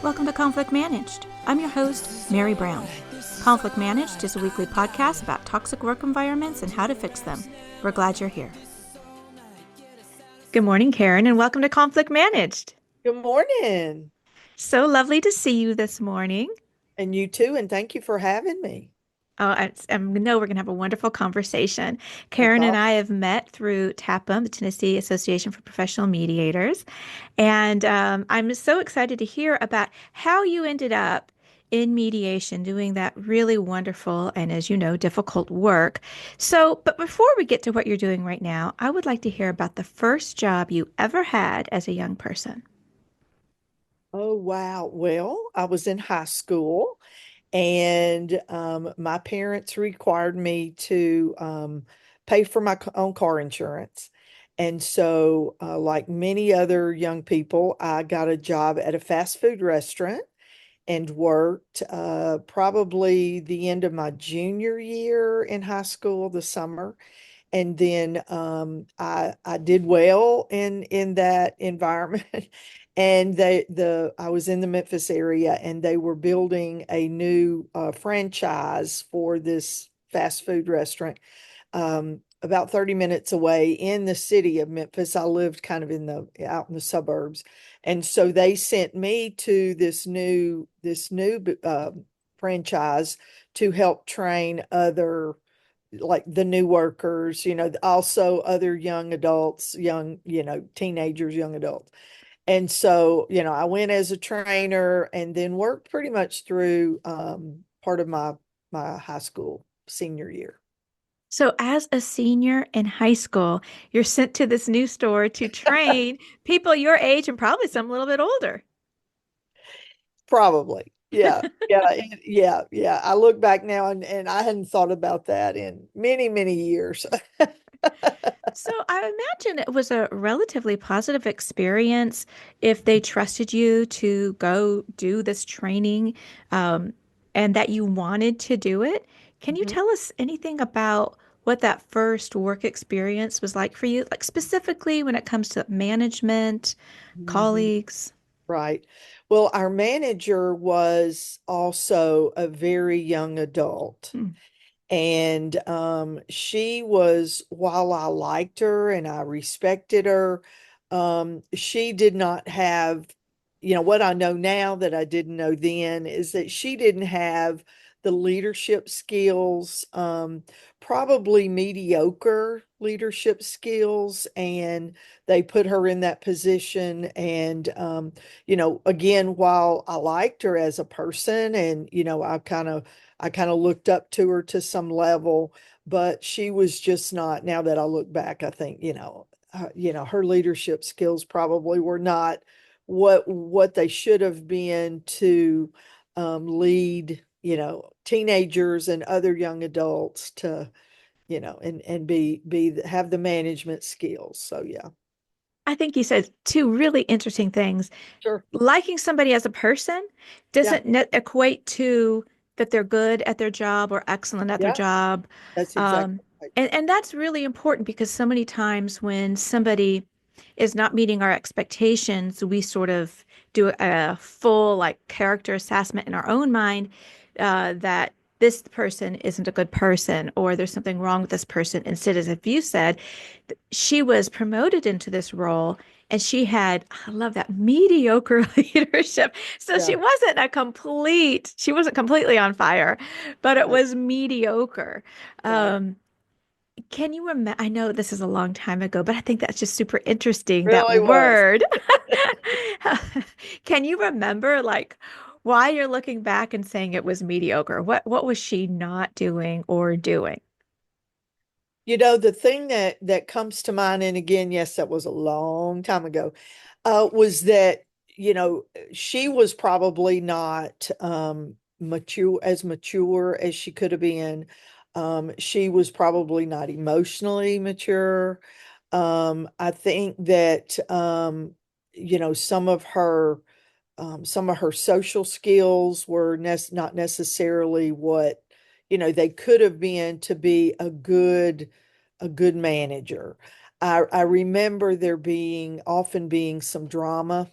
Welcome to Conflict Managed. I'm your host, Mary Brown. Conflict Managed is a weekly podcast about toxic work environments and how to fix them. We're glad you're here. Good morning, Karen, and welcome to Conflict Managed. Good morning. So lovely to see you this morning. And you too, and thank you for having me. Oh, I know we're going to have a wonderful conversation. That's Karen and I awesome. have met through TAPM, the Tennessee Association for Professional Mediators. And I'm so excited to hear about how you ended up in mediation, doing that really wonderful and, as you know, difficult work. But before we get to what you're doing right now, I would like to hear about the first job you ever had as a young person. Oh, wow. Well, I was in high school and my parents required me to pay for my own car insurance. And so, like many other young people, I got a job at a fast food restaurant and worked probably the end of my junior year in high school, the summer. And then I did well in that environment. And I was in the Memphis area, and they were building a new franchise for this fast food restaurant about 30 minutes away in the city of Memphis. I lived kind of in the out in the suburbs, and so they sent me to this new franchise to help train other, like the new workers, also other young adults, teenagers, young adults. And so, I went as a trainer and then worked pretty much through part of my high school senior year. So, as a senior in high school, you're sent to this new store to train people your age and probably some a little bit older. Probably. Yeah. Yeah. Yeah. Yeah. I look back now and I hadn't thought about that in many, many years. So I imagine it was a relatively positive experience if they trusted you to go do this training, um, and that you wanted to do it. Can you Mhm. tell us anything about what that first work experience was like for you? Like specifically when it comes to management, Mhm. colleagues? Right. Well, our manager was also a very young adult. Hmm. And she was, while I liked her and I respected her, she did not have, what I know now that I didn't know then is that she didn't have the leadership skills, probably mediocre leadership skills. And they put her in that position. And, again, while I liked her as a person and, I kind of looked up to her to some level, but she was just not. Now that I look back, I think, her leadership skills probably were not what they should have been to lead, teenagers and other young adults to, and have the management skills. So yeah. I think you said two really interesting things. Sure. Liking somebody as a person Yeah. doesn't equate to that they're good at their job or excellent at their Yeah. job. That's exactly Um, right. and that's really important because so many times when somebody is not meeting our expectations, we sort of do a full like character assessment in our own mind, that this person isn't a good person or there's something wrong with this person. Instead, as if you said, she was promoted into this role and she had, I love that, mediocre leadership. So Yeah. she wasn't completely on fire, but it Right. was mediocre. Right. Um, can you remember? I know this is a long time ago, but I think that's just super interesting, that Really was. word. Can you remember like why you're looking back and saying it was mediocre? What was she not doing or doing? The thing that comes to mind, and again, yes, that was a long time ago, was that, she was probably not mature as she could have been. She was probably not emotionally mature. I think that some of her social skills were not necessarily what they could have been to be a good manager. I remember there being often being some drama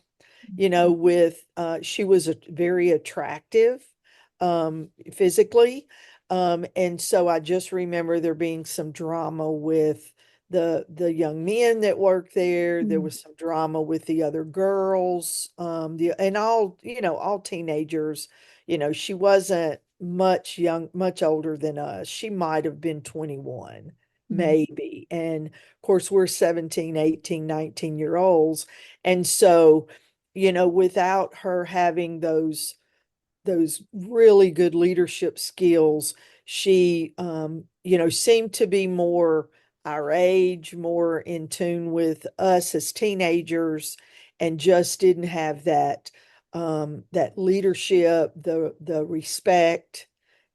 with she was very attractive physically. And so I just remember there being some drama with the young men that worked there. There Mm, was some drama with the other girls, and all teenagers. She wasn't much older than us. She might have been 21, mm, maybe. And of course, we're 17, 18, 19-year olds. And so, without her having those really good leadership skills, she seemed to be more our age, more in tune with us as teenagers, and just didn't have that leadership, the respect,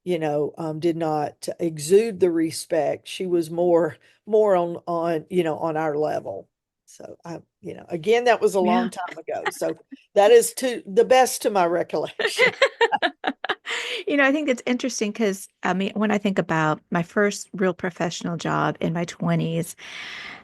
did not exude the respect. She was more on our level. So again, that was a yeah. long time ago. So that is to the best to my recollection. I think it's interesting because I mean, when I think about my first real professional job in my 20s,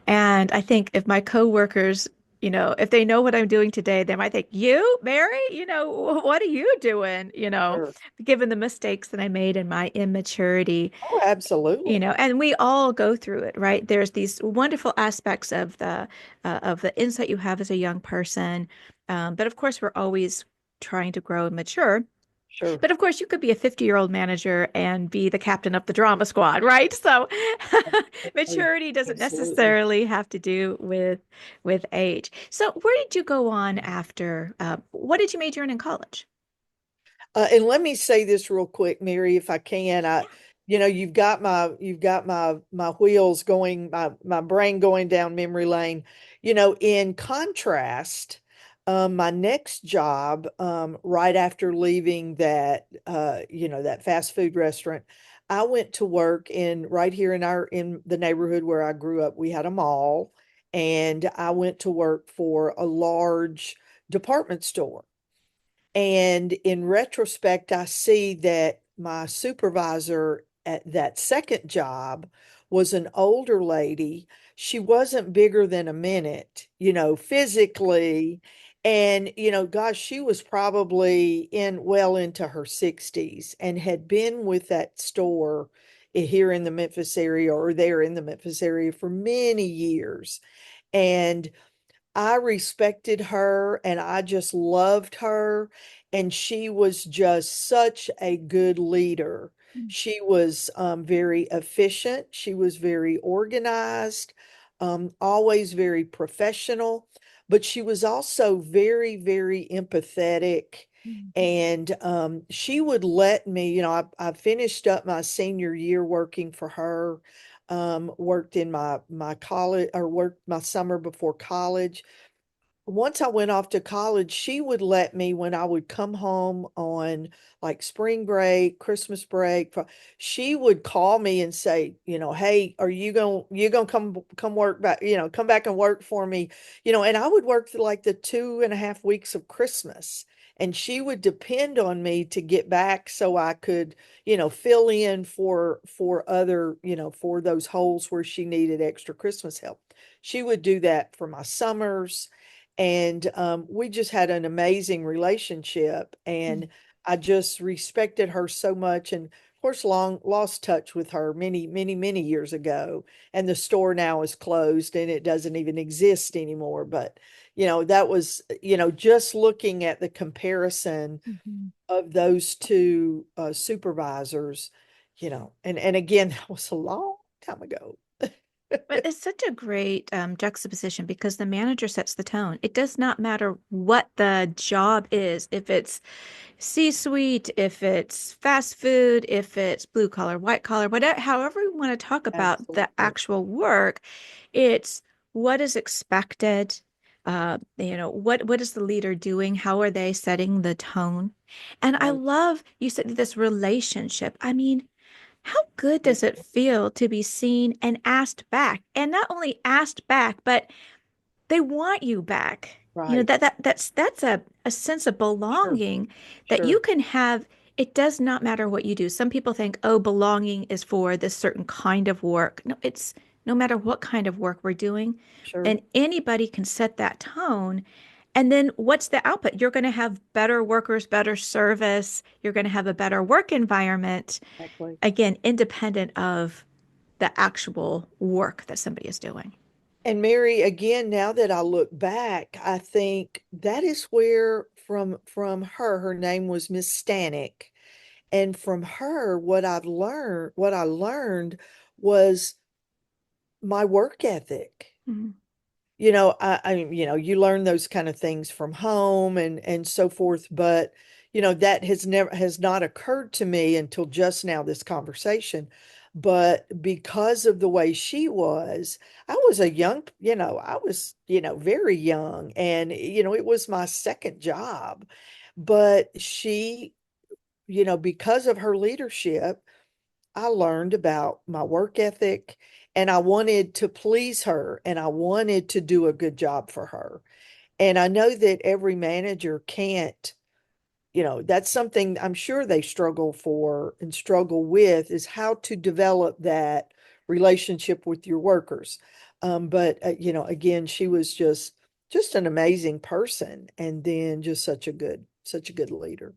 and I think if my coworkers, if they know what I'm doing today, they might think, "You, Mary, what are you doing?" Sure. Given the mistakes that I made in my immaturity, Oh, absolutely. and we all go through it, right? There's these wonderful aspects of the insight you have as a young person, but of course, we're always trying to grow and mature. Sure. But of course, you could be a 50-year-old manager and be the captain of the drama squad, right? So Absolutely. maturity doesn't Absolutely. necessarily have to do with age. So where did you go on after? What did you major in college? And let me say this real quick, Mary, if I can. You've got my wheels going, my brain going down memory lane. In contrast, my next job, right after leaving that fast food restaurant, I went to work right here in the neighborhood where I grew up. We had a mall, and I went to work for a large department store. And in retrospect, I see that my supervisor at that second job was an older lady. She wasn't bigger than a minute, physically. And, gosh, she was probably well into her 60s and had been with that store here in the Memphis area or there in the Memphis area for many years. And I respected her and I just loved her. And she was just such a good leader. She was very efficient. She was very organized, always very professional, but she was also very, very empathetic. And she would let me, I finished up my senior year working for her, worked in my college or worked my summer before college. Once I went off to college, she would let me, when I would come home on like spring break, Christmas break, she would call me and say, hey, are you gonna come work back, come back and work for me, and I would work like the 2.5 weeks of Christmas. And she would depend on me to get back so I could, fill in for other, for those holes where she needed extra Christmas help. She would do that for my summers, and we just had an amazing relationship. And I just respected her so much. And of course, long lost touch with her many, many, many years ago. And the store now is closed and it doesn't even exist anymore. But, that was, just looking at the comparison Mhm. of those two supervisors, and again, that was a long time ago. But it's such a great juxtaposition because the manager sets the tone. It does not matter what the job is, if it's C-suite, if it's fast food, if it's blue collar, white collar, whatever, however you want to talk about the Absolutely. actual work, it's what is expected. What is the leader doing? How are they setting the tone? And I Right. love you said this relationship. I mean, how good does it feel to be seen and asked back? And not only asked back, but they want you back. Right. That's a sense of Sure. belonging that you Sure. can have. It does not matter what you do. Some people think, oh, belonging is for this certain kind of work. No, no matter what kind of work we're doing, Sure. and anybody can set that tone. And then what's the output? You're going to have better workers, better service. You're going to have a better work environment, Exactly. again, independent of the actual work that somebody is doing. And Mary, again, now that I look back, I think that is where from her, her name was Miss Stanek. And from her, what I learned was my work ethic. Mhm. You learn those kind of things from home and so forth, but that has not occurred to me until just now, this conversation. But because of the way she was, I was very young, and it was my second job. But she, because of her leadership, I learned about my work ethic, and I wanted to please her, and I wanted to do a good job for her. And I know that every manager can't, that's something I'm sure they struggle for and struggle with, is how to develop that relationship with your workers. But again, she was just an amazing person, and then just such a good leader.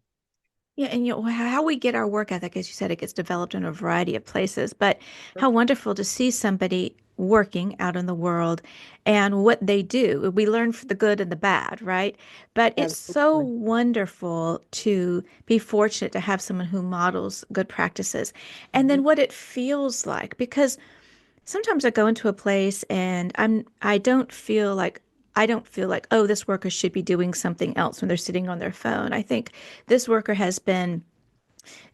Yeah, and how we get our work ethic, as you said, it gets developed in a variety of places. But how wonderful to see somebody working out in the world and what they do. We learn the good and the bad, right? But it's so Absolutely. wonderful to be fortunate to have someone who models good practices, and Mhm. then what it feels like. Because sometimes I go into a place and I don't feel like, oh, this worker should be doing something else when they're sitting on their phone. I think this worker has been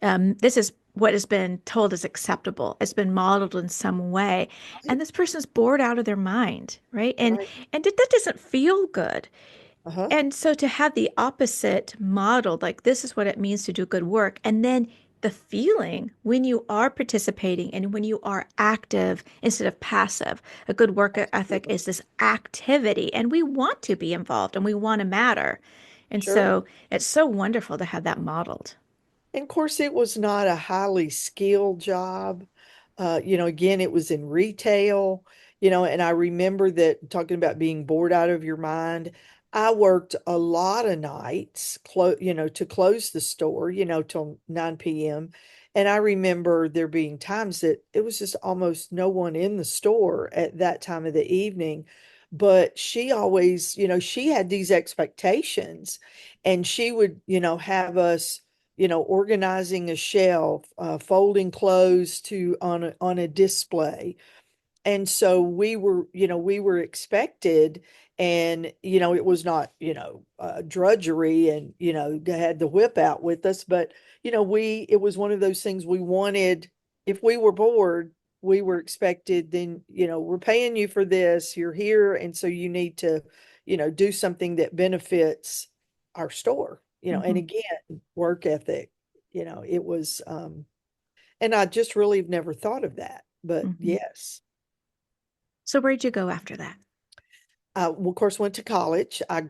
this is what has been told as acceptable. It's been modeled in some way, and Right, this person's bored out of their mind, right? And right. that doesn't feel good. Uh-huh. And so to have the opposite modeled, like this is what it means to do good work, and then the feeling when you are participating and when you are active instead of passive. A good work ethic Absolutely. is this activity, and we want to be involved and we want to matter. And Sure. so it's so wonderful to have that modeled. And of course, it was not a highly skilled job. Again, it was in retail, and I remember that, talking about being bored out of your mind. I worked a lot of nights, to close the store, till 9 p.m. And I remember there being times that it was just almost no one in the store at that time of the evening. But she always, she had these expectations, and she would, have us, organizing a shelf, folding clothes to on a display. And so we were expected, and it was not, drudgery, and had the whip out with us, but we it was one of those things we wanted. If we were bored, we were expected, then we're paying you for this, you're here, and so you need to do something that benefits our store, and Hmm. again, work ethic. It was, and I just really have never thought of that, but Hmm. yes. So where'd you go after that? Of course, went to college. I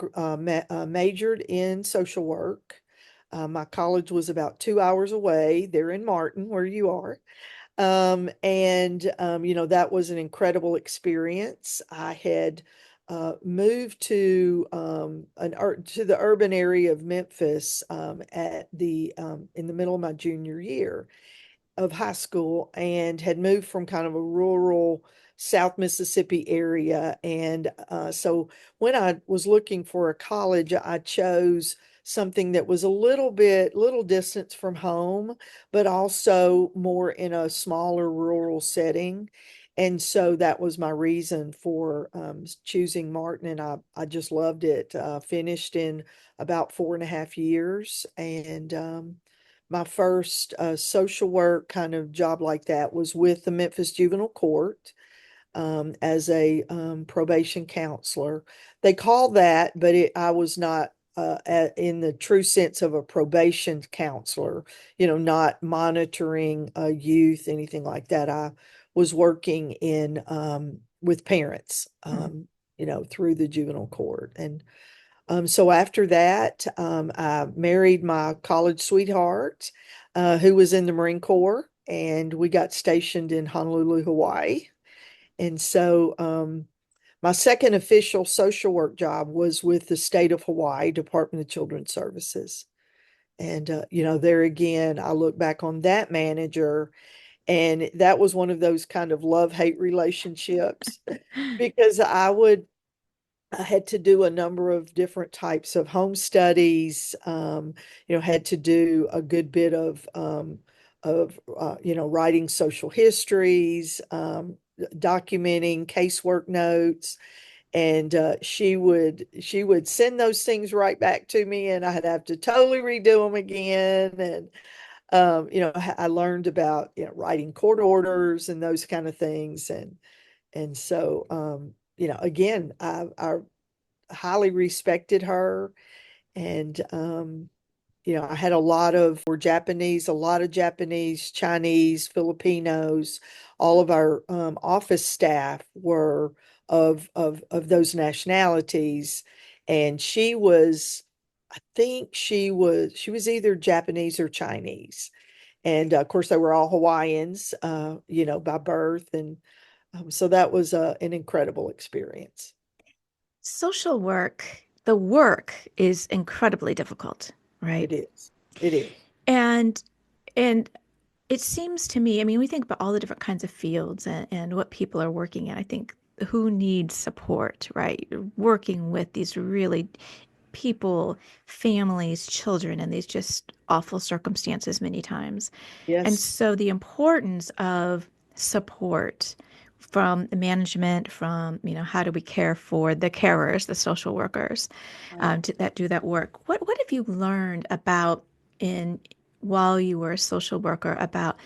majored in social work. My college was about 2 hours away. There in Martin, where you are. And that was an incredible experience. I had moved to the urban area of Memphis, in the middle of my junior year of high school, and had moved from kind of a rural South Mississippi area. And so when I was looking for a college, I chose something that was little distance from home, but also more in a smaller rural setting. And so that was my reason for choosing Martin, and I just loved it. Finished in about 4.5 years, and my first social work kind of job like that was with the Memphis Juvenile Court, as a probation counselor. They call that, but I was not in the true sense of a probation counselor, not monitoring youth, anything like that. I was working in with parents, Mhm. through the juvenile court. And so after that, I married my college sweetheart, who was in the Marine Corps, and we got stationed in Honolulu, Hawaii. And so, My second official social work job was with the state of Hawaii Department of Children's Services. And, there again, I look back on that manager, and that was one of those kind of love-hate relationships because I had to do a number of different types of home studies, had to do a good bit of writing social histories, documenting casework notes, and she would send those things right back to me, and I'd have to totally redo them again. And I learned about writing court orders and those kind of things, and so again, I highly respected her, and I had a lot of Japanese, Chinese, Filipinos. All of our office staff were of those nationalities, and I think she was either Japanese or Chinese, and of course they were all Hawaiians, by birth, and so that was an incredible experience. Social work, the work is incredibly difficult, right? It is. It is. And and it seems to me, I mean, we think about all the different kinds of fields and what people are working in. I think who needs support, right? You're working with these really people, families, children, in these just awful circumstances many times. And Yes. so the importance of support from the management, from, how do we care for the carers, the social workers, Right. that do that work. What have you learned about in while you were a social worker about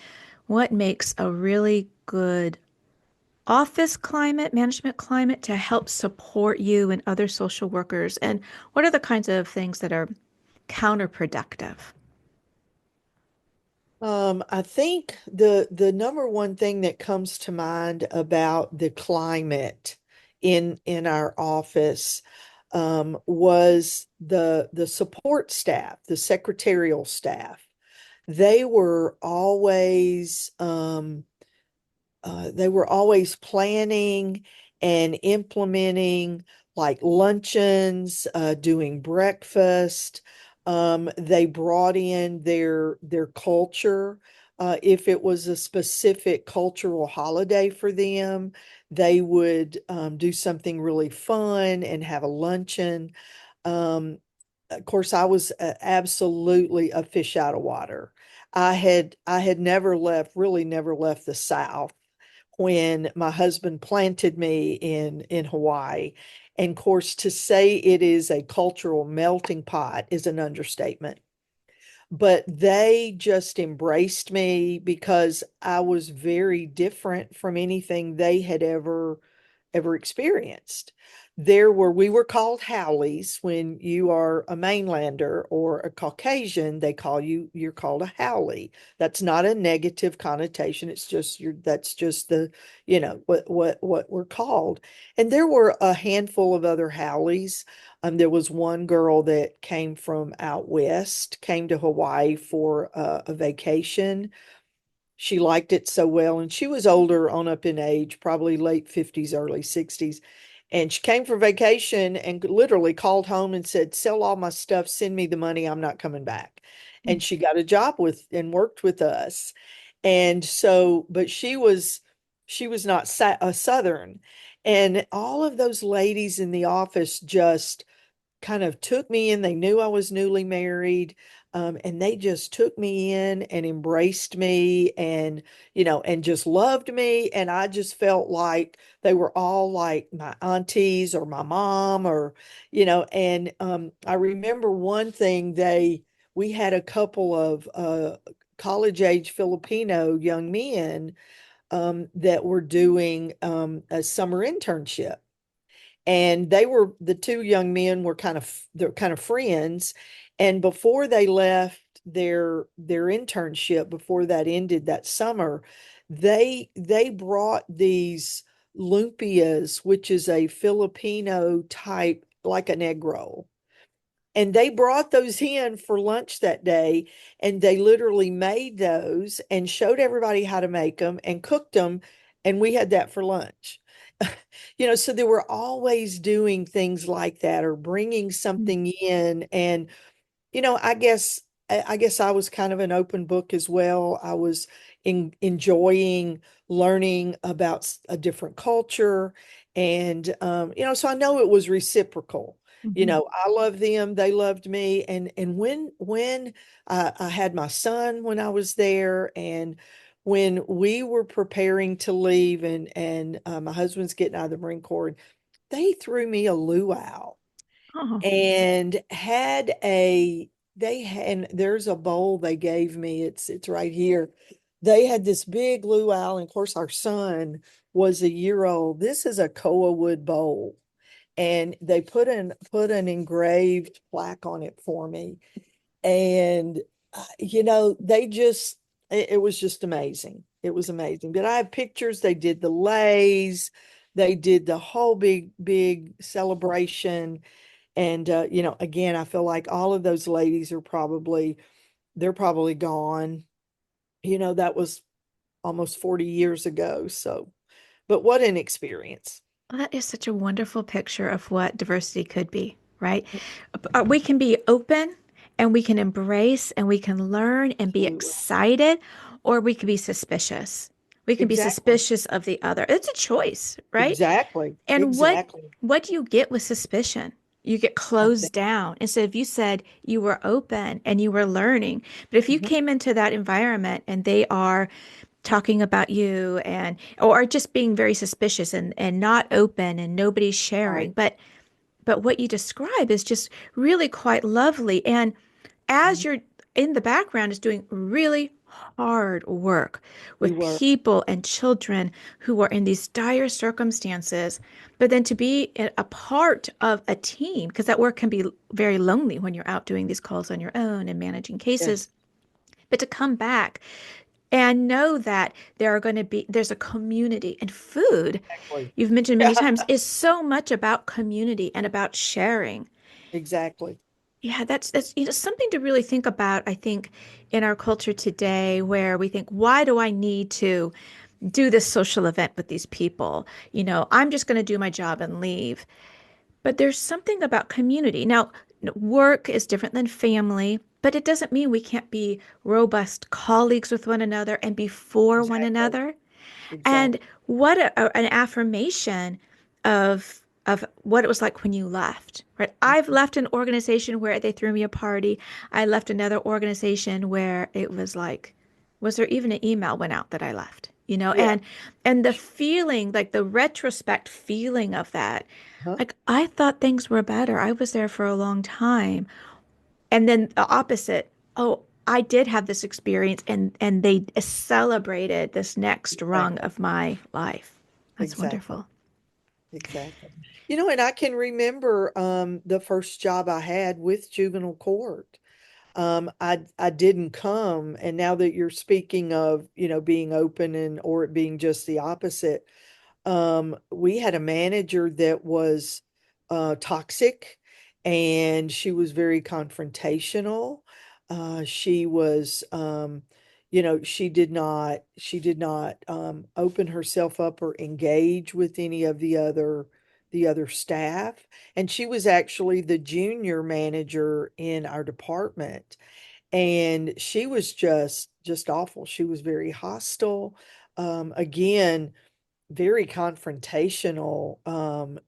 what makes a really good office climate, management climate to help support you and other social workers? And what are the kinds of things that are counterproductive? I think the number one thing that comes to mind about the climate in our office was the support staff, the secretarial staff. They were always planning and implementing like luncheons, doing breakfast. They brought in their culture. If it was a specific cultural holiday for them, they would do something really fun and have a luncheon. Of course, I was absolutely a fish out of water. I had really never left the South when my husband planted me in Hawaii. And of course, to say it is a cultural melting pot is an understatement. But they just embraced me because I was very different from anything they had ever experienced. We were called Howleys. When you are a mainlander or a Caucasian, you're called a Howley. That's not a negative connotation. That's just what we're called. And there were a handful of other Howleys. There was one girl that came from out west, came to Hawaii for a vacation. She liked it so well, and she was older on up in age, probably late 50s, early 60s. And she came for vacation and literally called home and said, "Sell all my stuff, send me the money, I'm not coming back." And she got a job with and worked with us. And so, but she was not a Southern. And all of those ladies in the office just kind of took me in. They knew I was newly married, and they just took me in and embraced me, and just loved me. And I just felt like they were all like my aunties or my mom, and I remember one thing we had a couple of college age Filipino young men that were doing a summer internship, and the two young men they're kind of friends. And before they left their internship, before that ended that summer, they brought these lumpias, which is a Filipino type, like an egg roll. And they brought those in for lunch that day, and they literally made those and showed everybody how to make them and cooked them, and we had that for lunch. so they were always doing things like that or bringing Mm. something in. And I guess I was kind of an open book as well. I was enjoying learning about a different culture. And so I know it was reciprocal. Mhm. I loved them, they loved me. And when I had my son when I was there, and when we were preparing to leave, and my husband's getting out of the Marine Corps, they threw me a luau Oh, and had a they had and there's a bowl they gave me. It's right here. They had this big luau, and of course our son was a year old. This is a koa wood bowl, and they put an engraved plaque on it for me. And they just it was just amazing. It was amazing. But I have pictures. They did the leis, they did the whole big celebration. And again, I feel like all of those ladies they're probably gone. That was almost 40 years ago. So, but what an experience. well, that is such a wonderful picture of what diversity could be, right? We can be open and we can embrace and we can learn and be Absolutely. excited, or we can be suspicious. We can be Exactly. suspicious of the other. It's a choice, right? Exactly. And Exactly. what do you get with suspicion? You get closed Nothing. down. Instead of, you said you were open and you were learning. But if you Mhm. came into that environment and they are talking about you and or just being very suspicious and not open and nobody's sharing, Right. but what you describe is just really quite lovely. And as Mhm. you're in the background is doing really hard work We with were. people and children who are in these dire circumstances, but then to be a part of a team, because that work can be very lonely when you're out doing these calls on your own and managing cases, Yes. but to come back and know that there's a community, and food, Exactly. you've mentioned many times, is so much about community and about sharing. Exactly. Yeah, that's something to really think about, I think, in our culture today, where we think, why do I need to do this social event with these people? I'm just going to do my job and leave. But there's something about community. Now, work is different than family, but it doesn't mean we can't be robust colleagues with one another and be for one Exactly. another. And Exactly. what an affirmation of what it was like when you left, right? I've Mhm. left an organization where they threw me a party. I left another organization where it was like, was there even an email went out that I left? Yeah. And the feeling, like the retrospect feeling of that, Huh? like I thought things were better. I was there for a long time. And then the opposite. Oh, I did have this experience and they celebrated this next rung Exactly. of my life. That's Exactly. wonderful. Exactly. And I can remember the first job I had with juvenile court. I didn't come, and now that you're speaking of, being open and or it being just the opposite, we had a manager that was toxic, and she was very confrontational. She was she did not open herself up or engage with any of the other staff. And she was actually the junior manager in our department, and she was just awful. She was very hostile. Again, very confrontational,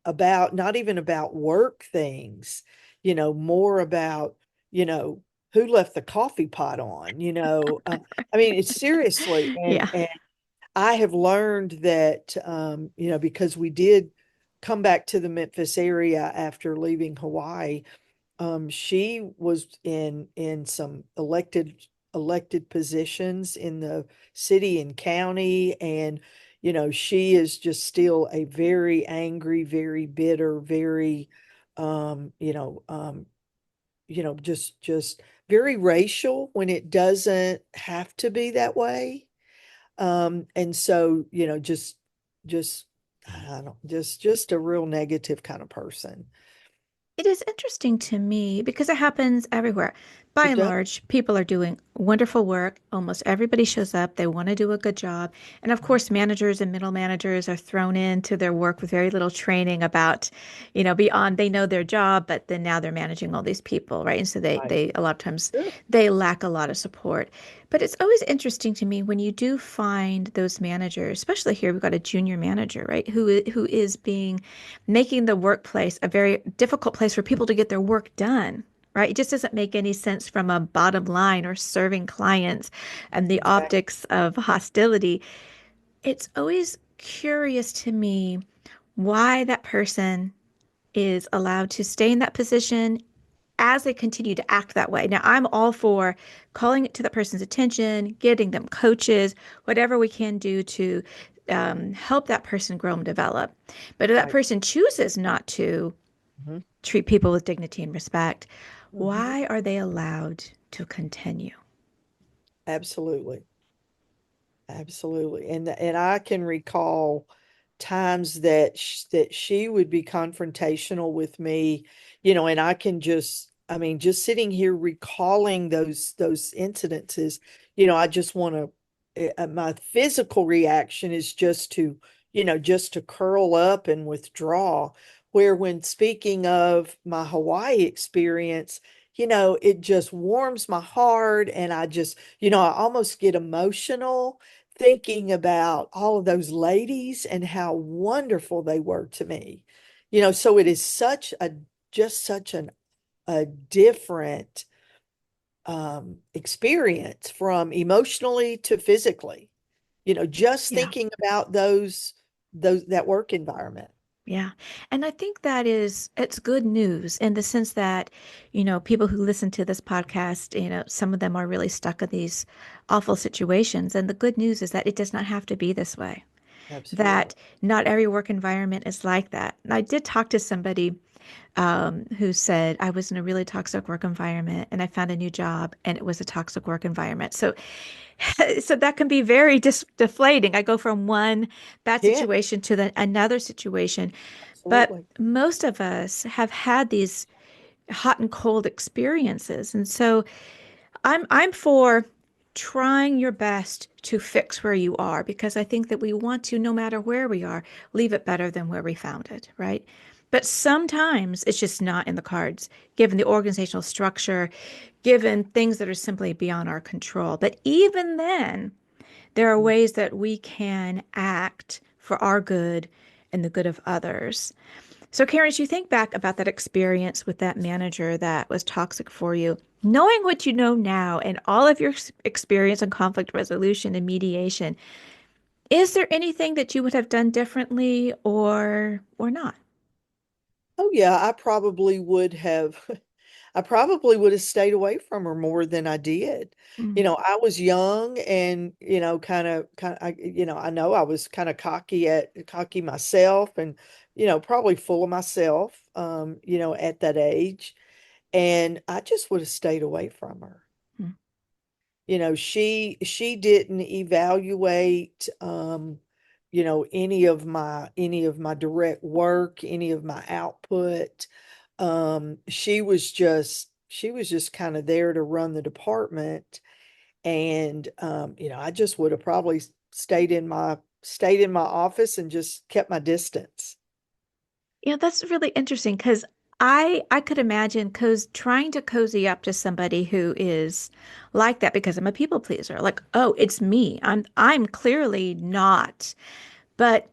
about not even about work things, more about, you know, who left the coffee pot on, I mean, it's seriously. and Yeah. and I have learned that, because we did come back to the Memphis area after leaving Hawaii. She was in some elected positions in the city and county, and she is just still a very angry, very bitter, very um, you know, um, just very racial when it doesn't have to be that way. And so, just I don't just a real negative kind of person. It is interesting to me because it happens everywhere. By It and does. large, people are doing wonderful work. Almost everybody shows up. They want to do a good job. And of course, managers and middle managers are thrown into their work with very little training about, beyond they know their job, but then now they're managing all these people, right? And so Right. they a lot of times Sure. they lack a lot of support. But it's always interesting to me when you do find those managers, especially here, we've got a junior manager, right? Who is being making the workplace a very difficult place for people to get their work done, right? It just doesn't make any sense from a bottom line or serving clients and the Exactly. optics of hostility. It's always curious to me why that person is allowed to stay in that position as they continue to act that way. Now, I'm all for calling it to the person's attention, getting them coaches, whatever we can do to help that person grow and develop. But if that Right. person chooses not to Mhm. treat people with dignity and respect, Mhm. why are they allowed to continue? Absolutely. Absolutely. And I can recall times that she would be confrontational with me, and I can just I mean just sitting here recalling those incidences, I just want to my physical reaction is just to curl up and withdraw. Where when speaking of my Hawaii experience, it just warms my heart and I almost get emotional thinking about all of those ladies and how wonderful they were to me. So it is such a different experience from emotionally to physically, just Yeah. thinking about those that work environment. Yeah. And I think it's good news in the sense that, people who listen to this podcast, some of them are really stuck in these awful situations. And the good news is that it does not have to be this way, Absolutely. that not every work environment is like that. And I did talk to somebody who said, I was in a really toxic work environment and I found a new job and it was a toxic work environment. So, so that can be very deflating. I go from one bad Yeah, situation to another situation. But absolutely. most of us have had these hot and cold experiences. And so I'm for trying your best to fix where you are because I think that we want to, no matter where we are, leave it better than where we found it, right? But sometimes it's just not in the cards, given the organizational structure, given things that are simply beyond our control. But even then, there are Mhm. ways that we can act for our good and the good of others. So, Karen, as you think back about that experience with that manager that was toxic for you, knowing what you know now and all of your experience in conflict resolution and mediation, is there anything that you would have done differently or not? Oh yeah, I probably would have stayed away from her more than I did. Mm, I was young and, I know I was kind of cocky myself and, probably full of myself, at that age. And I just would have stayed away from her. mm. She didn't evaluate, any of my direct work, any of my output. She was just kind of there to run the department. And I just would have probably stayed in my office and just kept my distance. That's really interesting because I could imagine trying to cozy up to somebody who is like that because I'm a people pleaser. Like, oh, it's me. I'm clearly not. But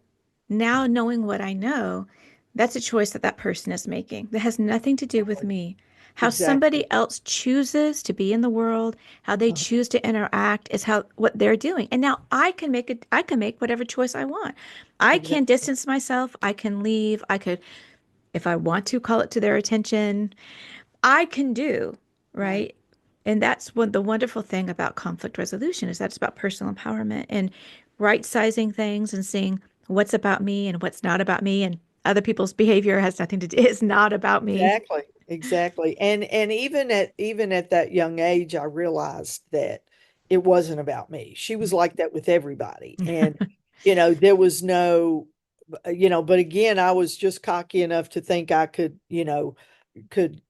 now knowing what I know, that's a choice that that person is making. That has nothing to do with Exactly. me. How Exactly. somebody else chooses to be in the world, how they Uh-huh. choose to interact is how what they're doing. And now I can make whatever choice I want. I can Exactly. distance myself, I can leave, I could if I want to call it to their attention, I can do, Right. right? And that's what the wonderful thing about conflict resolution is that's about personal empowerment and right sizing things and seeing what's about me and what's not about me and other people's behavior has nothing to do, is not about me. Exactly, exactly. And even at that young age, I realized that it wasn't about me. She was like that with everybody. And there was no but again, I was just cocky enough to think I could, could,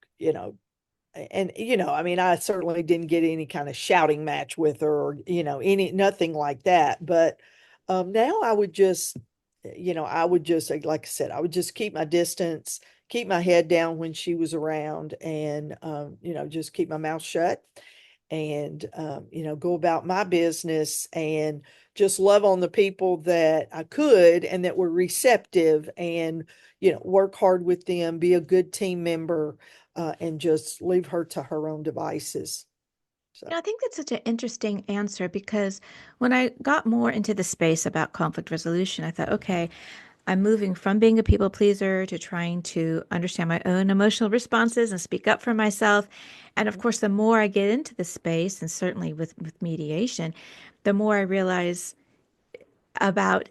and I mean, I certainly didn't get any kind of shouting match with her or, nothing like that. But now I would just, like I said, I would just keep my distance, keep my head down when she was around, and, just keep my mouth shut and, go about my business and just love on the people that I could and that were receptive and, work hard with them, be a good team member, and just leave her to her own devices. So, I think that's such an interesting answer because when I got more into the space about conflict resolution, I thought, okay, I'm moving from being a people pleaser to trying to understand my own emotional responses and speak up for myself. And of course, the more I get into the space, and certainly with mediation, the more I realize about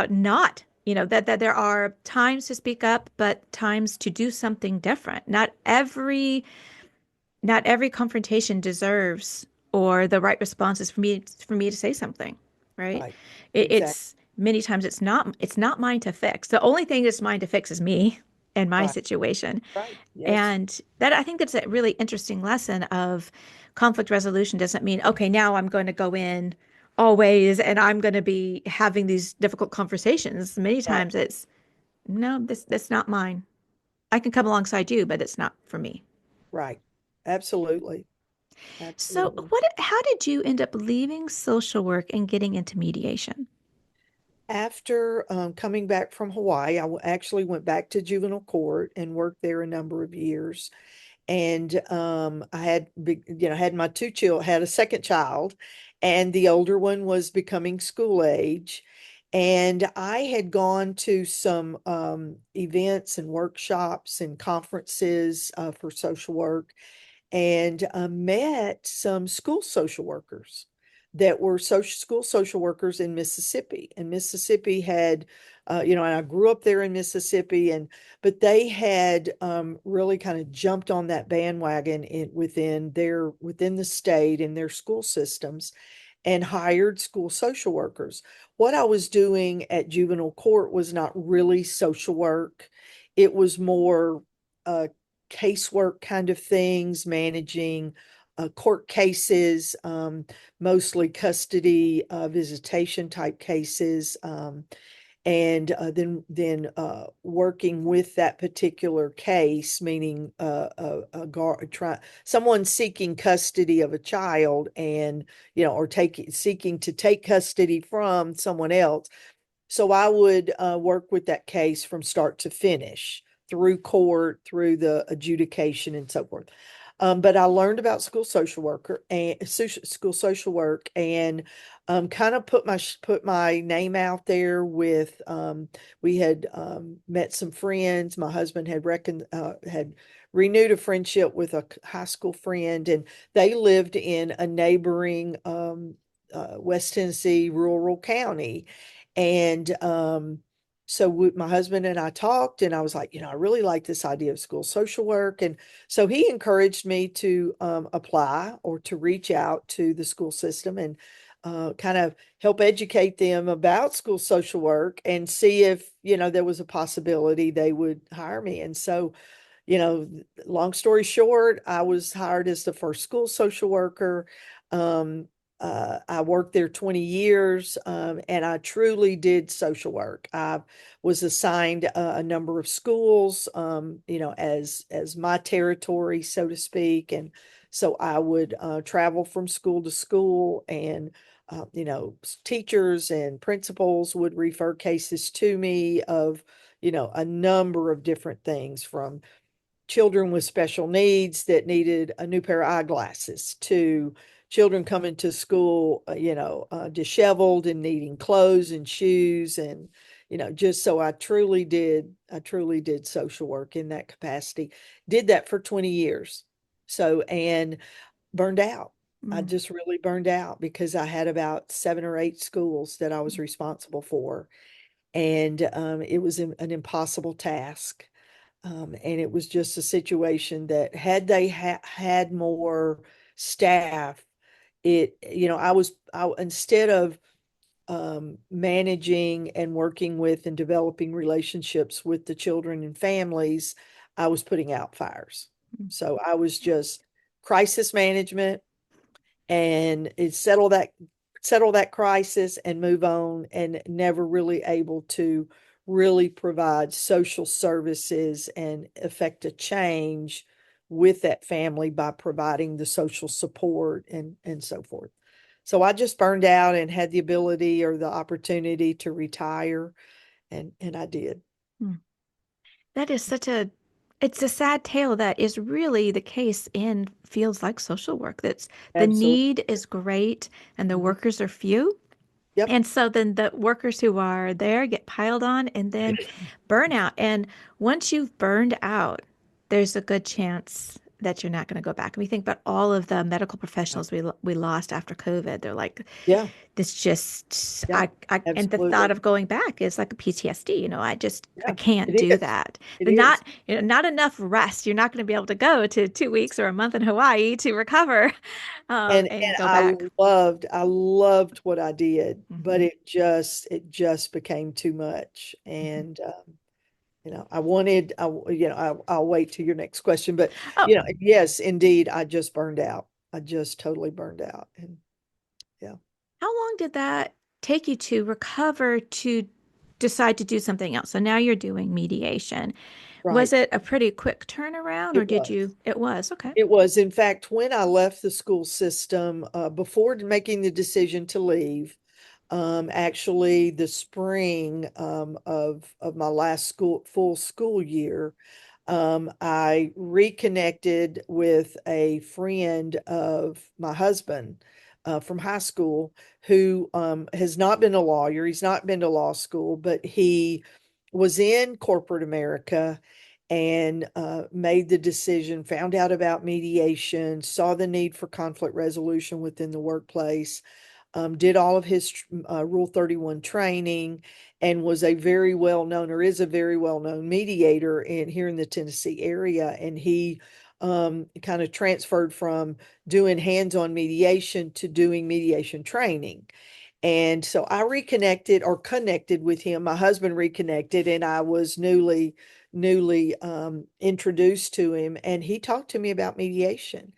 not, that there are times to speak up, but times to do something different. Not every confrontation deserves or the right response is for me to say something, right? right. Exactly. It's many times it's not mine to fix. The only thing that's mine to fix is me and my Right. situation. Right. Yes. And that I think that's a really interesting lesson of conflict resolution doesn't mean, okay, now I'm going to go in always and I'm going to be having these difficult conversations. Many Right. times it's no, that's not mine. I can come alongside you, but it's not for me. Right. Absolutely. So, Absolutely. how did you end up leaving social work and getting into mediation? After coming back from Hawaii, actually went back to juvenile court and worked there a number of years. And I had had my two children, had a second child, and the older one was becoming school age. And I had gone to some events and workshops and conferences for social work, and met some school social workers that were school social workers in Mississippi. And Mississippi had, and I grew up there in Mississippi, but they had really kind of jumped on that bandwagon within the state in their school systems and hired school social workers. What I was doing at juvenile court was not really social work. It was more casework kind of things, managing court cases, mostly custody, visitation type cases, and then working with that particular case, meaning someone seeking custody of a child and or seeking to take custody from someone else. So I would work with that case from start to finish, through court, through the adjudication, and so forth. But I learned about school social work, and kind of put my name out there with. We had met some friends. My husband had renewed a friendship with a high school friend, and they lived in a neighboring West Tennessee rural county. And so my husband and I talked, and I was like, I really like this idea of school social work. And so he encouraged me to apply or to reach out to the school system and kind of help educate them about school social work and see if, there was a possibility they would hire me. And so, long story short, I was hired as the first school social worker. Um, I worked there 20 years, and I truly did social work. I was assigned a number of schools, as my territory, so to speak. And so I would travel from school to school, and teachers and principals would refer cases to me of, a number of different things, from children with special needs that needed a new pair of eyeglasses to children coming to school, disheveled and needing clothes and shoes. And, just so I truly did social work in that capacity. Did that for 20 years. So, and burned out. I Mm. just really burned out because I had about 7 or 8 schools that I was responsible for. And it was an impossible task. And it was just a situation that, had they had more staff, instead of managing and working with and developing relationships with the children and families, I was putting out fires. So I was just crisis management and it settle that crisis and move on, and never really able to really provide social services and affect a change with that family by providing the social support and so forth. So I just burned out and had the ability or the opportunity to retire, and I did. Hmm. That is it's a sad tale that is really the case in fields like social work. That's the Absolutely. need is great and the Mhm. workers are few. Yep. And so then the workers who are there get piled on and then burnout. And once you've burned out, there's a good chance that you're not going to go back. And we think about all of the medical professionals we lost after COVID. They're like, Yeah. this just Yeah. and the thought Absolutely. of going back is like a PTSD. I Yeah. can't It do is. that. It But is. not enough rest. You're not going to be able to go to 2 weeks or a month in Hawaii to recover, and And go back. I loved what I did, but Hmm. it just became too much. Hmm. And I wanted, I'll wait till your next question, but Oh, yes, indeed, I just burned out. I just totally burned out. And yeah, how long did that take you to recover to decide to do something else? So now you're doing mediation. Was right. it a pretty quick turnaround, or It did was. you? It was okay. It was, in fact, when I left the school system, before making the decision to leave, actually the spring of my last full school year, I reconnected with a friend of my husband from high school who has not been a lawyer. He's not been to law school, but he was in corporate America and made the decision, found out about mediation, saw the need for conflict resolution within the workplace, did all of his Rule 31 training, and was a very well known, or is a very well known mediator here in the Tennessee area. And he kind of transferred from doing hands on mediation to doing mediation training. And so I reconnected or connected with him. My husband reconnected, and I was newly introduced to him. And he talked to me about mediation.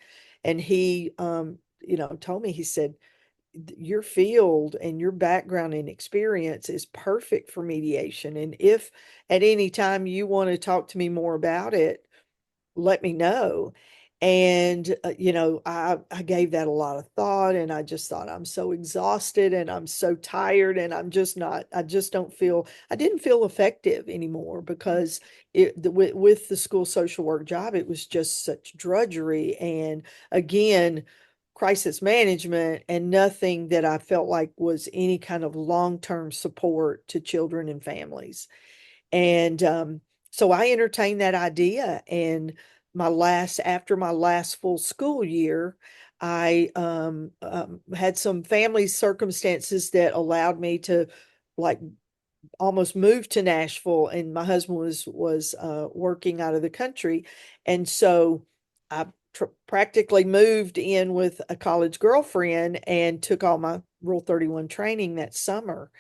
And he, told me, he said, your field and your background and experience is perfect for mediation. And if at any time you want to talk to me more about it, let me know. And I gave that a lot of thought, and I just thought, I'm so exhausted and I'm so tired, and I just don't feel, I didn't feel effective anymore, because with the school social work job, it was just such drudgery, and again, crisis management, and nothing that I felt like was any kind of long-term support to children and families. And so I entertained that idea. And after my last full school year, I had some family circumstances that allowed me to, like, almost move to Nashville. And my husband was working out of the country, and so I practically moved in with a college girlfriend and took all my Rule 31 training that summer.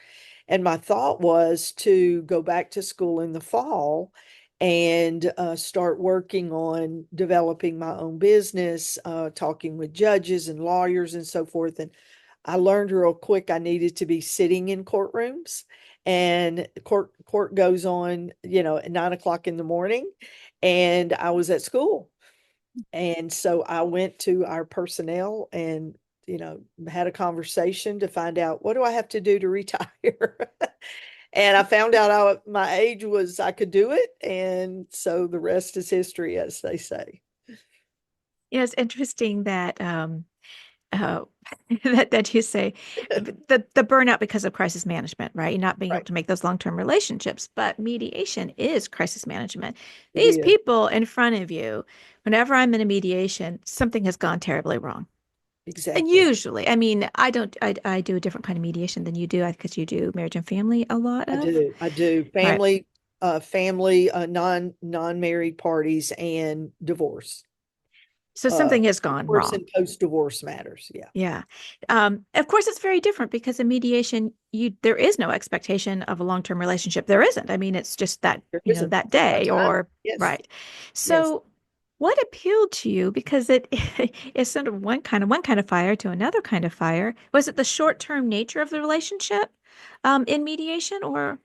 And my thought was to go back to school in the fall and start working on developing my own business, talking with judges and lawyers and so forth. And I learned real quick I needed to be sitting in courtrooms, and court goes on, at 9 o'clock in the morning, and I was at school. And so I went to our personnel and, had a conversation to find out, what do I have to do to retire? And I found out my age was, I could do it. And so the rest is history, as they say. Yeah, it's interesting that uh, that you say the burnout because of crisis management, right? You're not being able Right. to make those long-term relationships, but mediation is crisis management. It These is. people in front of you, whenever I'm in a mediation, something has gone terribly wrong. And Exactly. usually, I mean, I do a different kind of mediation than you do because you do marriage and family a lot I of, do. I do. right? Family, non-married parties, and divorce. So Uh, something has gone Divorce wrong. and post-divorce matters. Yeah. Yeah. Of course, it's very different because in mediation, there is no expectation of a long-term relationship. There isn't. I mean, it's just that, There isn't. that That day time. or Yes. right. Yes. So What appealed to you? Because it is sort of one kind of fire to another kind of fire. Was it the short-term nature of the relationship in mediation, or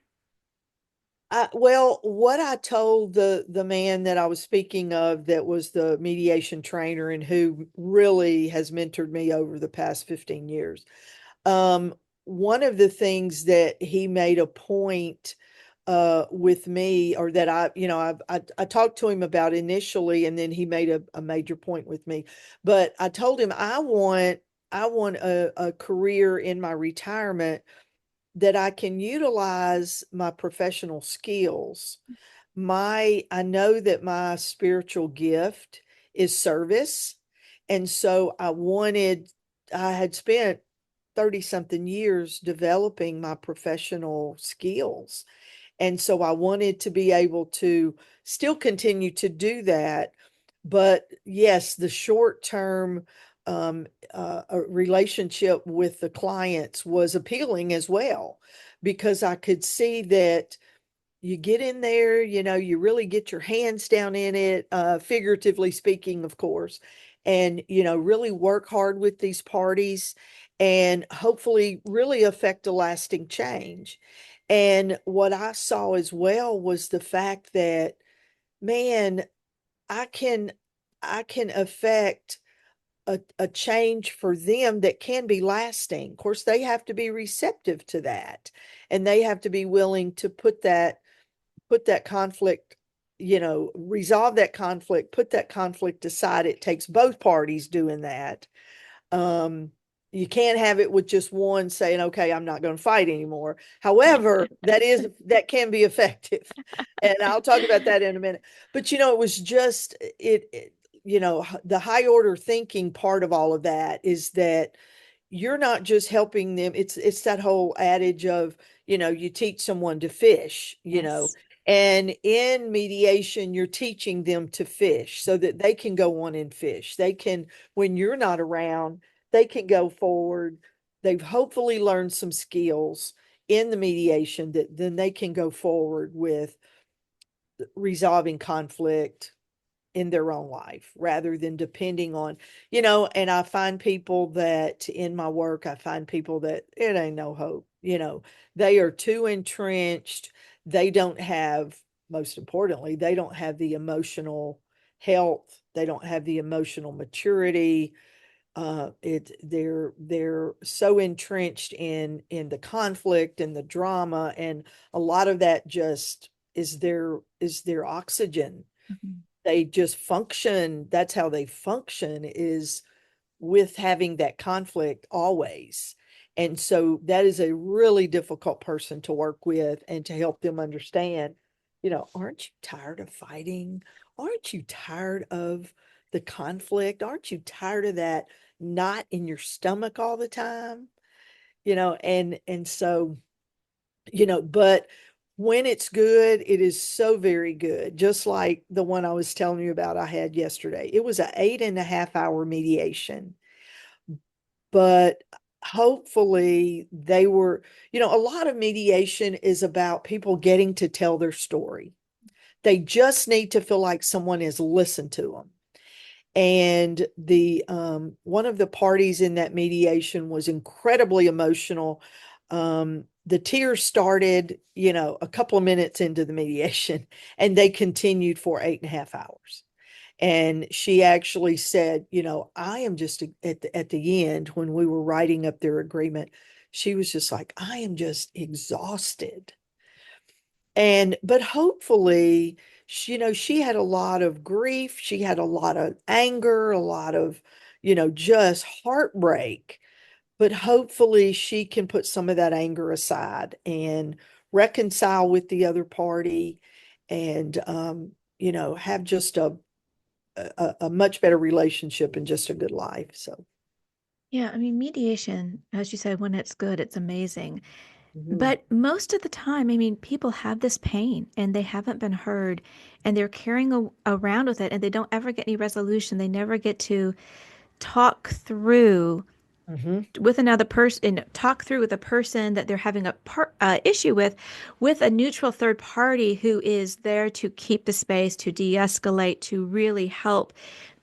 Well, what I told the man that I was speaking of that was the mediation trainer and who really has mentored me over the past 15 years. Um, One of the things that he made a point with me, or that I talked to him about initially, and then he made a major point with me. But I told him I want a career in my retirement that I can utilize my professional skills. I know that my spiritual gift is service. And so I had spent 30 something years developing my professional skills. And so I wanted to be able to still continue to do that. But yes, the short term relationship with the clients was appealing as well, because I could see that you get in there, you really get your hands down in it, figuratively speaking, of course, and, really work hard with these parties and hopefully really affect a lasting change. And what I saw as well was the fact that, man, I can, I can affect a change for them that can be lasting. Of course, they have to be receptive to that, and they have to be willing to put that conflict, resolve that conflict, put that conflict aside. It takes both parties doing that. Um, you can't have it with just one saying, okay, I'm not going to fight anymore. However, that can be effective. And I'll talk about that in a minute. But it was just the high order thinking part of all of that is that you're not just helping them. It's that whole adage of, you teach someone to fish, yes? and in mediation, you're teaching them to fish so that they can go on and fish. They can, when you're not around, they can go forward. They've hopefully learned some skills in the mediation that then they can go forward with resolving conflict in their own life rather than depending on, and I find people that in my work, I find people that it ain't no hope, they are too entrenched. They don't have, most importantly, they don't have the emotional health. They don't have the emotional maturity. They're so entrenched in the conflict and the drama, and a lot of that just is their oxygen. Mhm. They just function. That's how they function, is with having that conflict always. And so that is a really difficult person to work with and to help them understand, aren't you tired of fighting? Aren't you tired of the conflict? Aren't you tired of that knot in your stomach all the time? And so, but when it's good, it is so very good. Just like the one I was telling you about I had yesterday. It was an 8.5 hour mediation, but hopefully they were, a lot of mediation is about people getting to tell their story. They just need to feel like someone has listened to them. And the one of the parties in that mediation was incredibly emotional. The tears started, a couple of minutes into the mediation, and they continued for 8.5 hours. And she actually said, I am just at the end when we were writing up their agreement, she was just like, I am just exhausted. And but hopefully, she had a lot of grief, she had a lot of anger, a lot of, just heartbreak. But hopefully she can put some of that anger aside and reconcile with the other party, and have just a much better relationship and just a good life. So Yeah, I mean, mediation, as you said, when it's good, it's amazing. mhm. But most of the time, I mean, people have this pain and they haven't been heard and they're carrying around with it and they don't ever get any resolution. They never get to talk through Hmm. with another person, talk through with a person that they're having a issue with a neutral third party who is there to keep the space, to de-escalate, to really help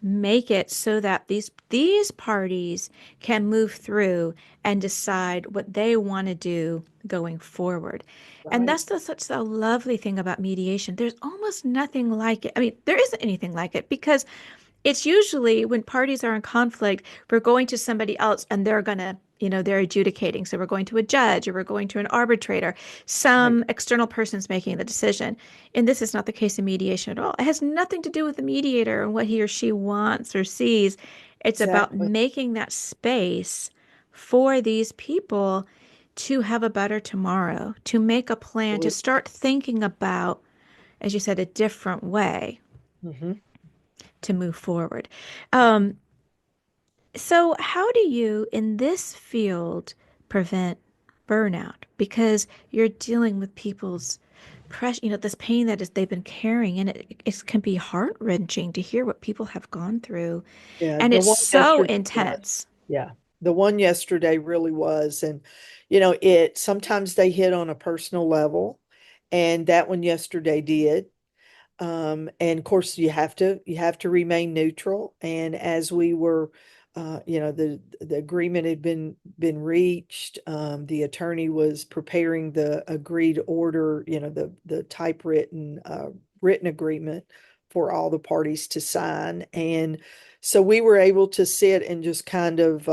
make it so that these parties can move through and decide what they want to do going forward. And Right. that's such a lovely thing about mediation. There's almost nothing like it. I mean, there isn't anything like it because it's usually when parties are in conflict, we're going to somebody else and they're going to, they're adjudicating. So we're going to a judge or we're going to an arbitrator. Right. Some external person's making the decision. And this is not the case in mediation at all. It has nothing to do with the mediator and what he or she wants or sees. It's about Exactly. making that space for these people to have a better tomorrow, to make a plan, to start thinking about, as you said, a different way Hmm. to move forward. Um, so, how do you in this field prevent burnout? Because you're dealing with people's pressure, this pain that they've been carrying, and it can be heart wrenching to hear what people have gone through, Yeah, and the it's one so yesterday was. intense. Yeah, the one yesterday really was. And, it sometimes they hit on a personal level, and that one yesterday did. And of course you have to remain neutral. And as we were, the agreement had been reached. The attorney was preparing the agreed order, the typewritten written agreement for all the parties to sign. And so we were able to sit and just kind of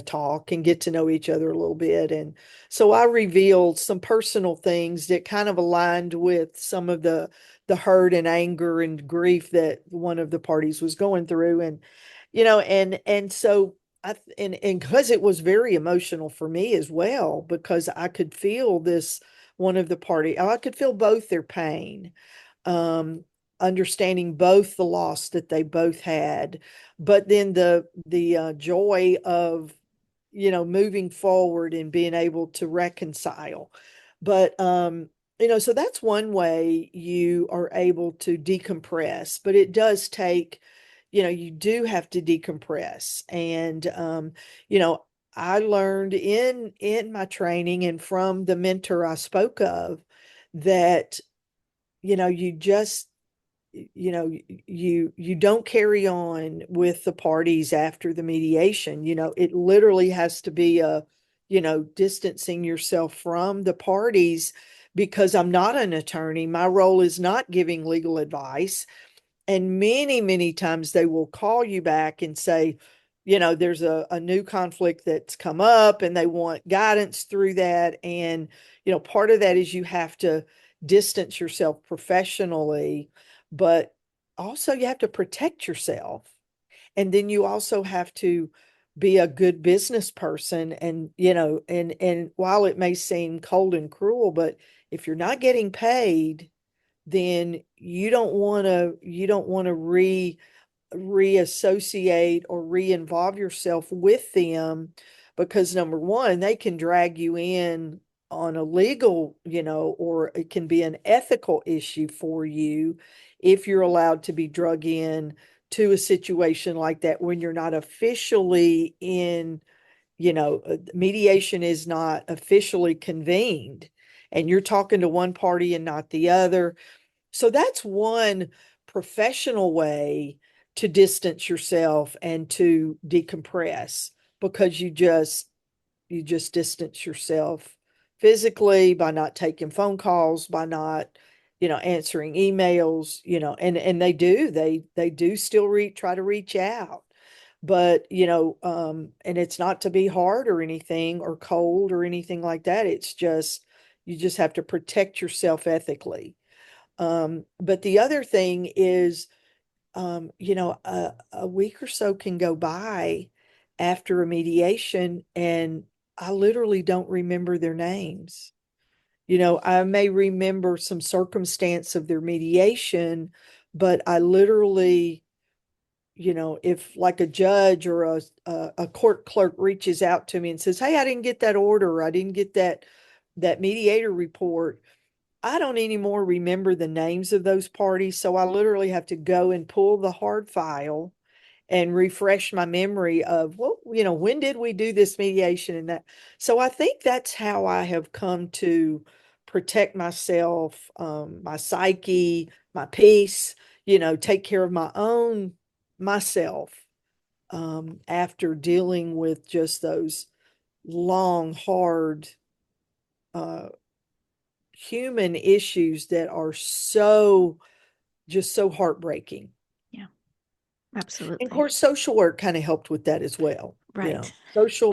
talk and get to know each other a little bit. And so I revealed some personal things that kind of aligned with some of the hurt and anger and grief that one of the parties was going through. And so and because it was very emotional for me as well, because I could feel this one of the party, I could feel both their pain, um, understanding both the loss that they both had, but then the joy of moving forward and being able to reconcile. But so that's one way you are able to decompress, but it does take, you do have to decompress. And you know I learned in my training and from the mentor I spoke of that you just you don't carry on with the parties after the mediation. It literally has to be a distancing yourself from the parties, because I'm not an attorney. My role is not giving legal advice. And many, many times they will call you back and say, there's a new conflict that's come up and they want guidance through that. And, part of that is you have to distance yourself professionally, but also you have to protect yourself. And then you also have to be a good business person. And, and while it may seem cold and cruel, but if you're not getting paid, then you don't want to reassociate or re-involve yourself with them, because number one, they can drag you in on a legal, or it can be an ethical issue for you if you're allowed to be drug in to a situation like that when you're not officially in, mediation is not officially convened, and you're talking to one party and not the other. So that's one professional way to distance yourself and to decompress, because you just distance yourself physically by not taking phone calls, by not answering emails, and they do still try to reach out. But and it's not to be hard or anything or cold or anything like that. It's just you just have to protect yourself ethically. But the other thing is, a week or so can go by after a mediation, and I literally don't remember their names. I may remember some circumstance of their mediation, but I literally, if like a judge or a court clerk reaches out to me and says, "Hey, I didn't get that order, I didn't get that mediator report," I don't anymore remember the names of those parties. So I literally have to go and pull the hard file and refresh my memory of, well, when did we do this mediation and that. So I think that's how I have come to protect myself, my psyche, my peace, take care of my own myself, after dealing with just those long, hard, uh, human issues that are just so heartbreaking. Yeah, And of absolutely. course, social work kind of helped with that as well. Right.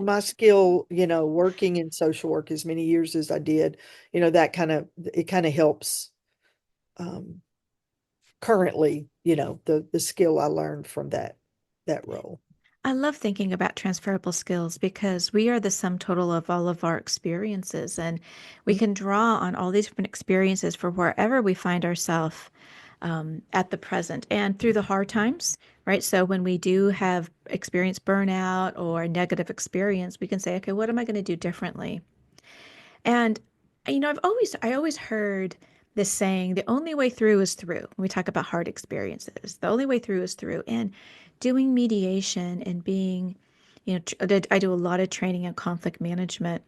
My skill, working in social work as many years as I did, it kind of helps, um, currently, the skill I learned from that role. I love thinking about transferable skills because we are the sum total of all of our experiences, and we Mhm. can draw on all these different experiences for wherever we find ourselves at the present and through the hard times, right? So when we do have experienced burnout or negative experience, we can say, okay, what am I going to do differently? And I always heard this saying, the only way through is through. When we talk about hard experiences, the only way through is through. And doing mediation and being, I do a lot of training in conflict management.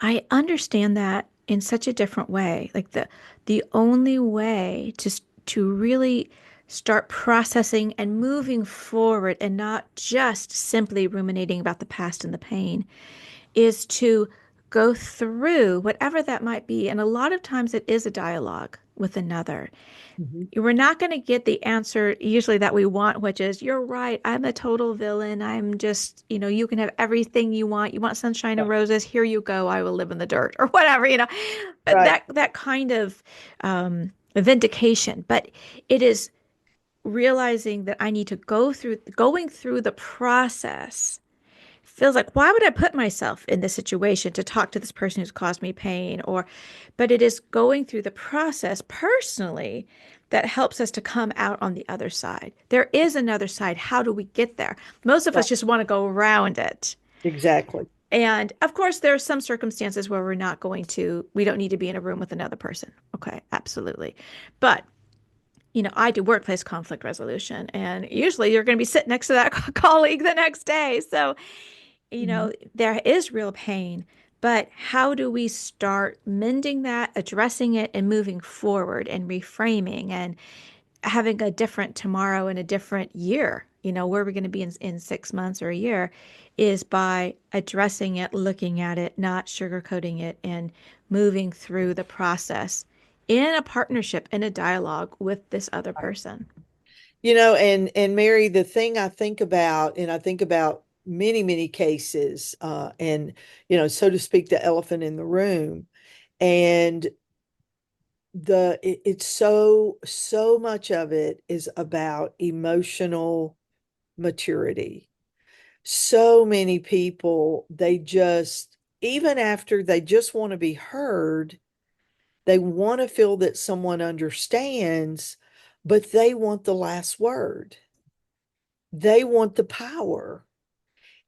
I understand that in such a different way. Like the only way to really start processing and moving forward and not just simply ruminating about the past and the pain is to go through whatever that might be. And a lot of times it is a dialogue with another. Mhm. We're not going to get the answer usually that we want, which is, you're right, I'm a total villain. I'm just, you can have everything you want. You want sunshine and Right. roses. Here you go. I will live in the dirt or whatever. But Right. that kind of vindication. But it is realizing that I need to going through the process feels like, why would I put myself in this situation to talk to this person who's caused me pain? But it is going through the process personally that helps us to come out on the other side. There is another side. How do we get there? Most of Right. us just want to go around it. Exactly. And of course, there are some circumstances where we don't need to be in a room with another person. Okay, absolutely. But I do workplace conflict resolution, and usually you're going to be sitting next to that colleague the next day. So Mhm. there is real pain, but how do we start mending that, addressing it, and moving forward and reframing and having a different tomorrow and a different year? Where we're going to be in 6 months or a year is by addressing it, looking at it, not sugarcoating it, and moving through the process in a partnership, in a dialogue with this other Right. person. And Mary, the thing I think about, and I think about many, many cases, and so to speak, the elephant in the room, and it's so much of it is about emotional maturity. So many people, they just, even after they just want to be heard, they want to feel that someone understands, but they want the last word. They want the power.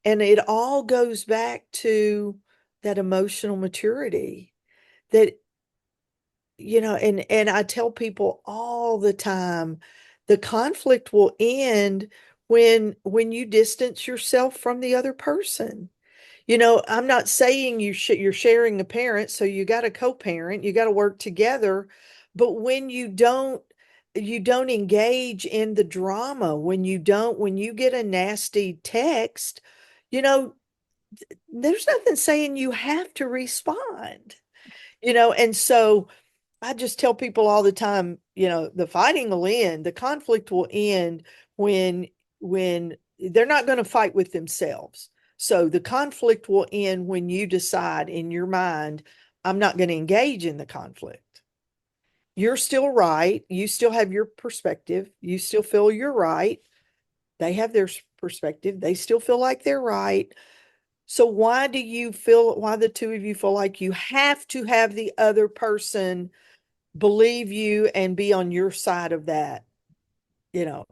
And it all goes back to that emotional maturity that, and I tell people all the time, the conflict will end when you distance yourself from the other person. I'm not saying you're sharing a parent, so you got to co-parent, you got to work together, but when you don't engage in the drama, when you get a nasty text, you know, there's nothing saying you have to respond. And so I just tell people all the time, the fighting will end, the conflict will end when when they're not going to fight with themselves. So the conflict will end when you decide in your mind, I'm not going to engage in the conflict. You're still right. You still have your perspective. You still feel you're right. They have their perspective. They still feel like they're right. So why the two of you feel like you have to have the other person believe you and be on your side of that,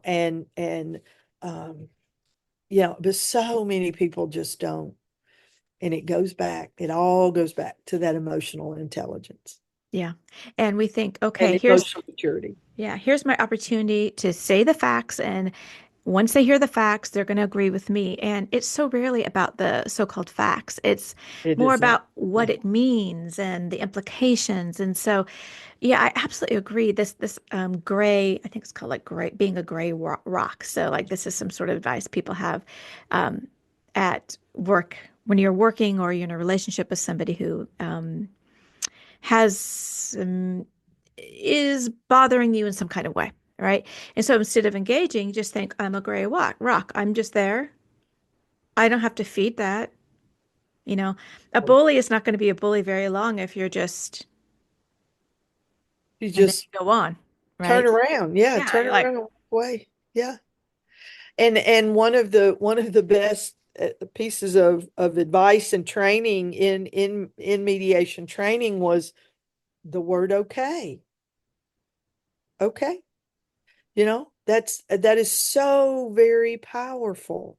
and um but so many people just don't. And it all goes back to that emotional intelligence Yeah. And we think, and okay, emotional maturity. here's my opportunity to say the facts and once they hear the facts, they're going to agree with me. And it's so rarely about the so-called facts. It's It more is not. about what it means and the implications. And so, yeah, I absolutely agree. This gray, I think it's called like gray, being a gray rock. So like this is some sort of advice people have um, at work when you're working or you're in a relationship with somebody who has is bothering you in some kind of way, right? And so instead of engaging, just think, I'm a gray rock. I'm just there. I don't have to feed that. You know, a bully is not going to be a bully very long if you're just, You and then just you go on, turn right? around. Yeah, Yeah, turn you're like, around and walk away. Yeah. And one of the best pieces of advice and training in mediation training was the word okay. Okay. That is so very powerful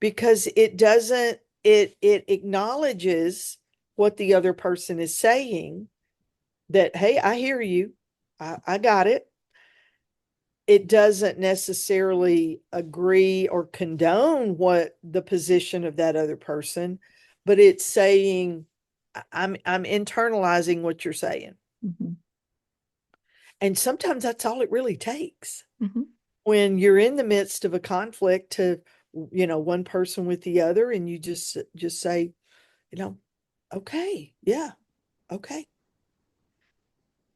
because it acknowledges what the other person is saying, that hey, I hear you. I got it. It doesn't necessarily agree or condone what the position of that other person, but it's saying I'm internalizing what you're saying. hmm And sometimes that's all it really takes. hmm When you're in the midst of a conflict to, one person with the other, and you just say, you know, okay, yeah, okay.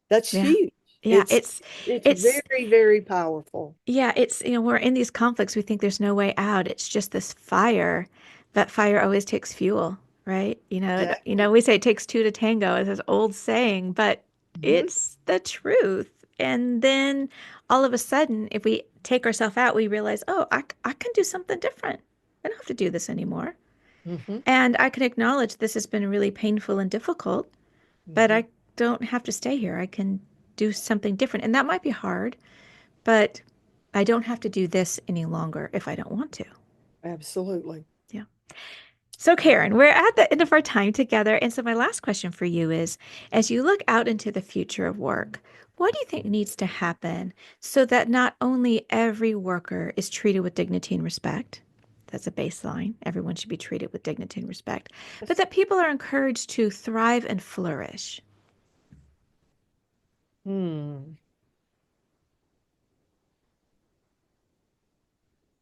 That's yeah, huge. yeah. It's it's It's, very, very powerful. yeah. It's we're in these conflicts. We think there's no way out. It's just this fire. That fire always takes fuel, right? Exactly. We say it takes two to tango. It's this old saying, but Mhm. it's the truth. And then all of a sudden, if we take ourselves out, we realize, oh, I can do something different. I don't have to do this anymore. Mhm. And I can acknowledge this has been really painful and difficult, but Mhm. I don't have to stay here. I can do something different. And that might be hard, but I don't have to do this any longer if I don't want to. Absolutely. Yeah. So, Karen, we're at the end of our time together. And so, my last question for you is, as you look out into the future of work, what do you think needs to happen so that not only every worker is treated with dignity and respect? That's a baseline. Everyone should be treated with dignity and respect, but Yes. that people are encouraged to thrive and flourish. Hmm.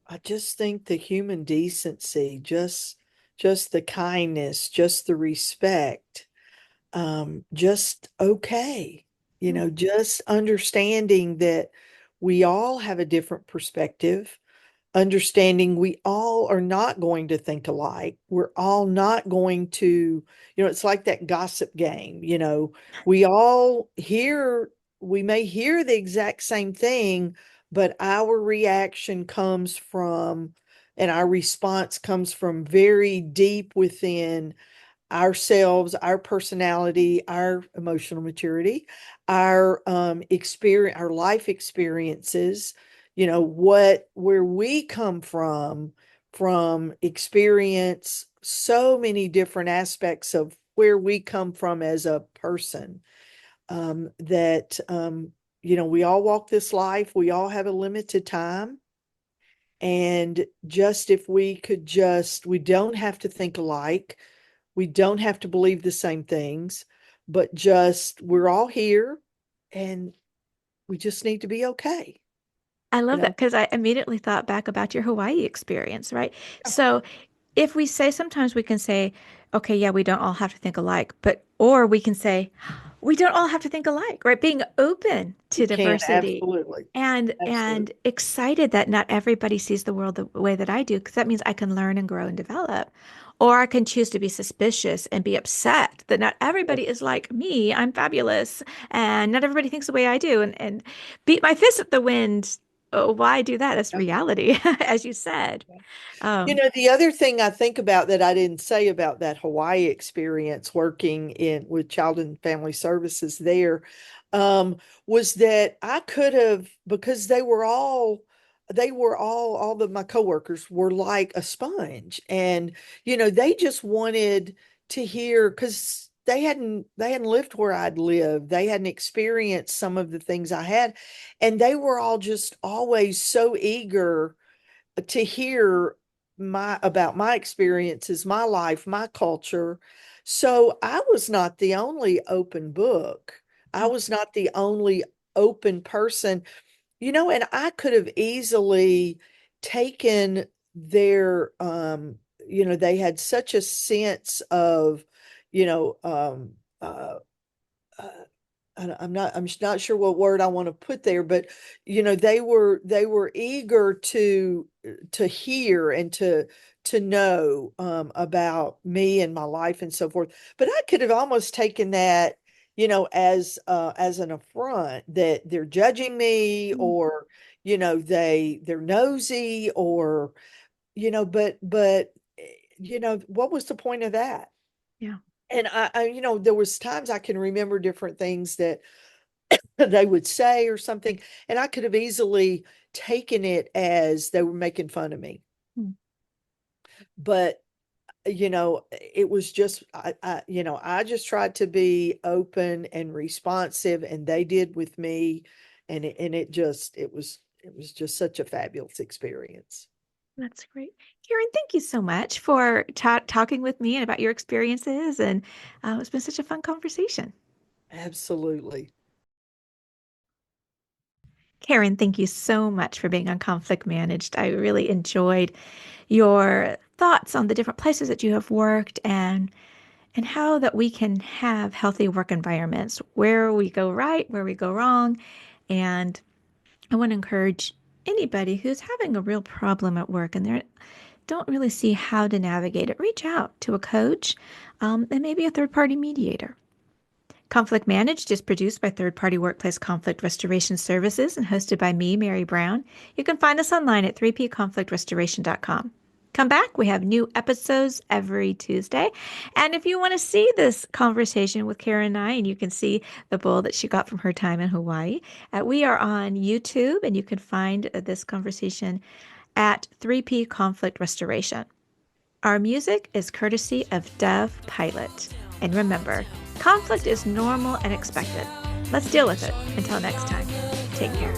I just think the human decency, just the kindness, just the respect, just okay. Hmm. Just understanding that we all have a different perspective, understanding we all are not going to think alike. We're all not going to, it's like that gossip game, we all hear, we may hear the exact same thing, but our reaction comes from, and our response comes from very deep within ourselves, our personality, our emotional maturity, our experience, our life experiences, where we come from experience, so many different aspects of where we come from as a person, that we all walk this life, we all have a limited time. And just if we could just, we don't have to think alike, we don't have to believe the same things, but just we're all here and we just need to be okay, I you love that know? because I immediately thought back about your Hawaii experience, right? Yeah. So, if we say sometimes we can say, okay, yeah, we don't all have to think alike, or we can say, we don't all have to think alike, right? Being open We to can, diversity absolutely. and Absolutely. excited that not everybody sees the world the way that I do, because that means I can learn and grow and develop. Or I can choose to be suspicious and be upset that not Yes. everybody is like me. I'm fabulous, and not everybody thinks the way I do, and beat my fist at the wind. Oh, why do that? That's Yeah. reality, as you said. Um, The other thing I think about that I didn't say about that Hawaii experience working in with Child and Family Services there, was that I could have, because all of my coworkers were like a sponge, and they just wanted to hear, because they hadn't lived where I'd lived, they hadn't experienced some of the things I had, and they were all just always so eager to hear about my experiences, my life, my culture. So I was not the only open book. I Mm, was not the only open person, and I could have easily taken their they had such a sense of, you know, uh, I'm not sure what word I want to put there, but they were eager to hear and to know about me and my life and so forth. But I could have almost taken that, as an affront that they're judging me, mm, or they're nosy, or what was the point of that? yeah. And there was times I can remember different things that they would say or something, and I could have easily taken it as they were making fun of me. Mm. But it was just I just tried to be open and responsive, and they did with me, and it was just such a fabulous experience. That's great. Karen, thank you so much for talking with me and about your experiences. And it's been such a fun conversation. Absolutely. Karen, thank you so much for being on Conflict Managed. I really enjoyed your thoughts on the different places that you have worked and how that we can have healthy work environments where we go right, where we go wrong. And I want to encourage anybody who's having a real problem at work and they don't really see how to navigate it, reach out to a coach and maybe a third party mediator. Conflict Managed is produced by Third Party Workplace Conflict Restoration Services and hosted by me, Mary Brown. You can find us online at 3pconflictrestoration.com. Come back. We have new episodes every Tuesday. And if you want to see this conversation with Karen and I, and you can see the bowl that she got from her time in Hawaii, we are on YouTube, and you can find this conversation at 3P Conflict Restoration. Our music is courtesy of Dove Pilot. And remember, conflict is normal and expected. Let's deal with it. Until next time, take care.